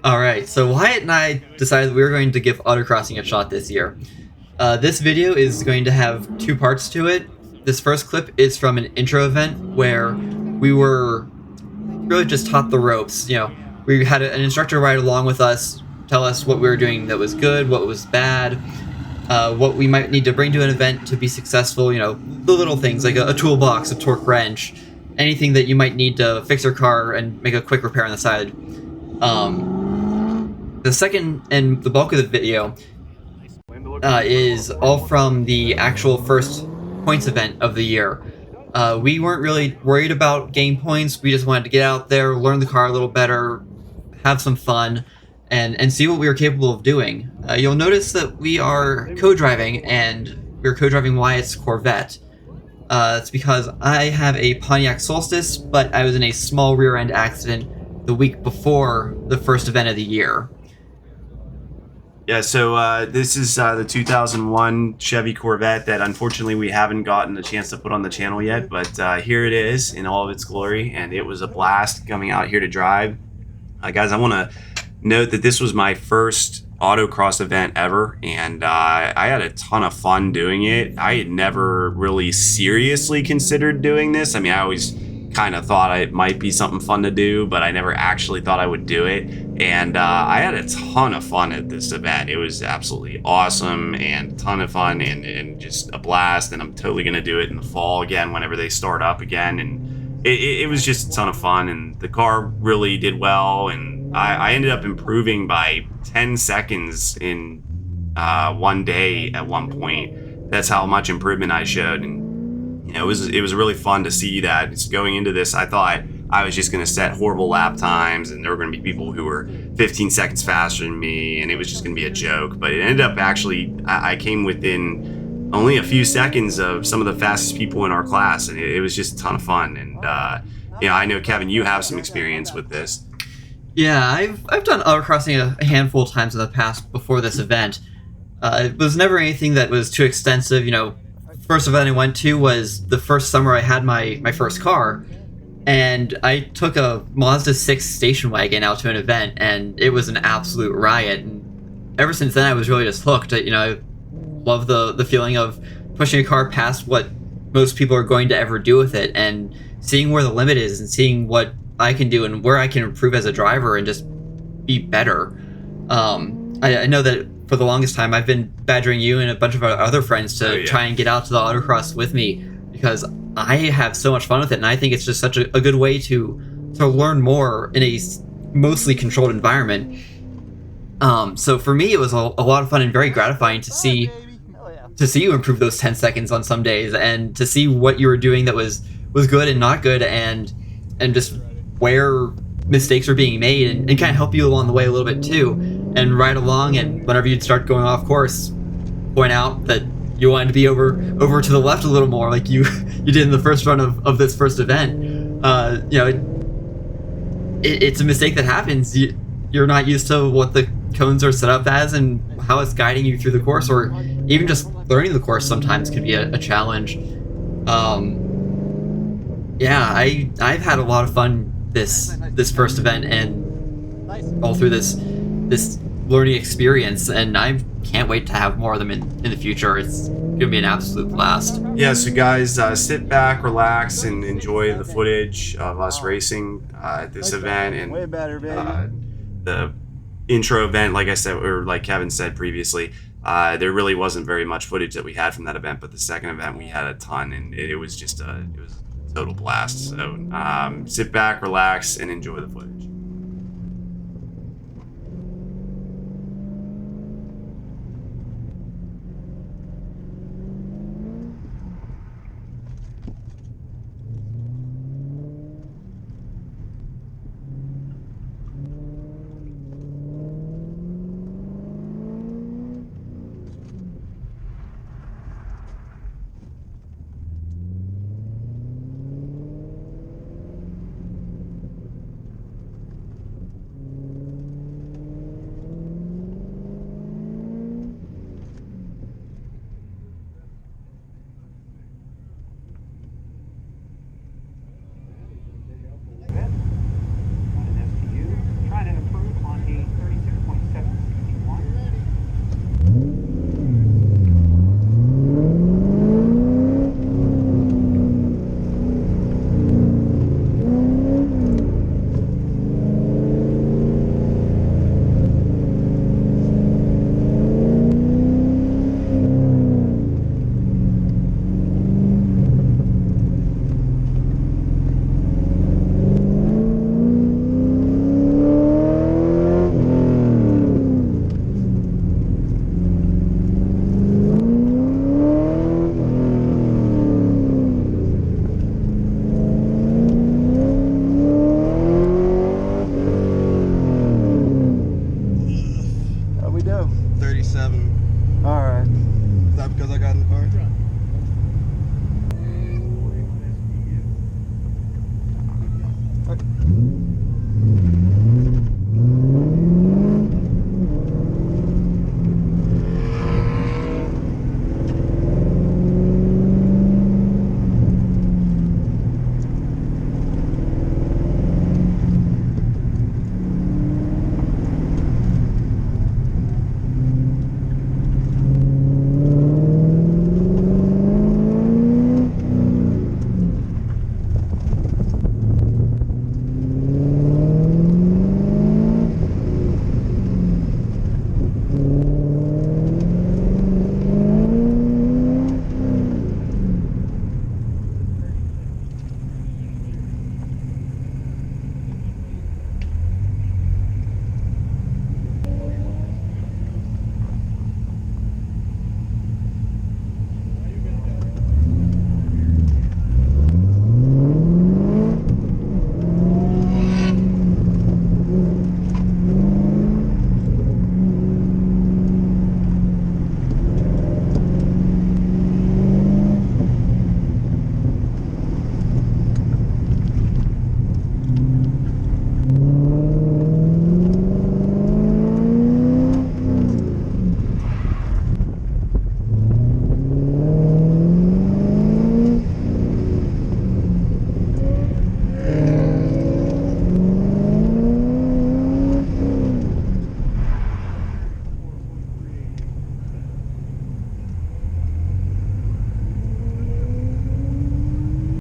Alright, so Wyatt and I decided we were going to give autocrossing a shot this year. This video is going to have two parts to it. This first clip is from an intro event where we were really just taught the ropes. We had an instructor ride along with us, tell us what we were doing that was good, what was bad, what we might need to bring to an event to be successful, the little things like a toolbox, a torque wrench, anything that you might need to fix your car and make a quick repair on the side. The second and the bulk of the video is all from the actual first points event of the year. We weren't really worried about game points. We just wanted to get out there, learn the car a little better, have some fun, and see what we were capable of doing. You'll notice that we are co-driving, and we're co-driving Wyatt's Corvette. It's because I have a Pontiac Solstice, but I was in a small rear-end accident the week before the first event of the year. Yeah, so this is the 2001 Chevy Corvette that unfortunately we haven't gotten a chance to put on the channel yet, but here it is in all of its glory, and it was a blast coming out here to drive. Guys, I want to note that this was my first autocross event ever, and I had a ton of fun doing it. I had never really seriously considered doing this. I mean, I always kind of thought it might be something fun to do, but I never actually thought I would do it. And I had a ton of fun at this event. It was absolutely awesome and a ton of fun and just a blast. And I'm totally going to do it in the fall again whenever they start up again. And it was just a ton of fun. And the car really did well. And I ended up improving by 10 seconds in one day at one point. That's how much improvement I showed. And it was really fun to see that. Just going into this, I thought I was just going to set horrible lap times, and there were going to be people who were 15 seconds faster than me, and it was just going to be a joke. But it ended up actually, I came within only a few seconds of some of the fastest people in our class, and it was just a ton of fun. And I know, Kevin, you have some experience with this. Yeah, I've done autocrossing a handful of times in the past before this event. It was never anything that was too extensive. First event I went to was the first summer I had my first car, and I took a Mazda 6 station wagon out to an event, and it was an absolute riot. And ever since then, I was really just hooked. I love the feeling of pushing a car past what most people are going to ever do with it, and seeing where the limit is, and seeing what I can do and where I can improve as a driver and just be better. I know that for the longest time I've been badgering you and a bunch of our other friends to try and get out to the autocross with me, because I have so much fun with it, and I think it's just such a good way to learn more in a mostly controlled environment. So for me, it was a lot of fun and very gratifying to see you improve those 10 seconds on some days, and to see what you were doing that was good and not good, and just where mistakes are being made, and kind of help you along the way a little bit too, and ride along. And whenever you'd start going off course, point out that you wanted to be over to the left a little more, like you did in the first run of this first event. It's a mistake that happens. You're not used to what the cones are set up as and how it's guiding you through the course, or even just learning the course sometimes can be a challenge. I've had a lot of fun this first event and all through this learning experience, and I can't wait to have more of them in the future. It's gonna be an absolute blast. Yeah, so guys, sit back, relax, and enjoy the footage of us racing at this event. And the intro event, like I said, or like Kevin said previously, there really wasn't very much footage that we had from that event, but the second event we had a ton, and it was just a total blast. So sit back, relax, and enjoy the footage. 97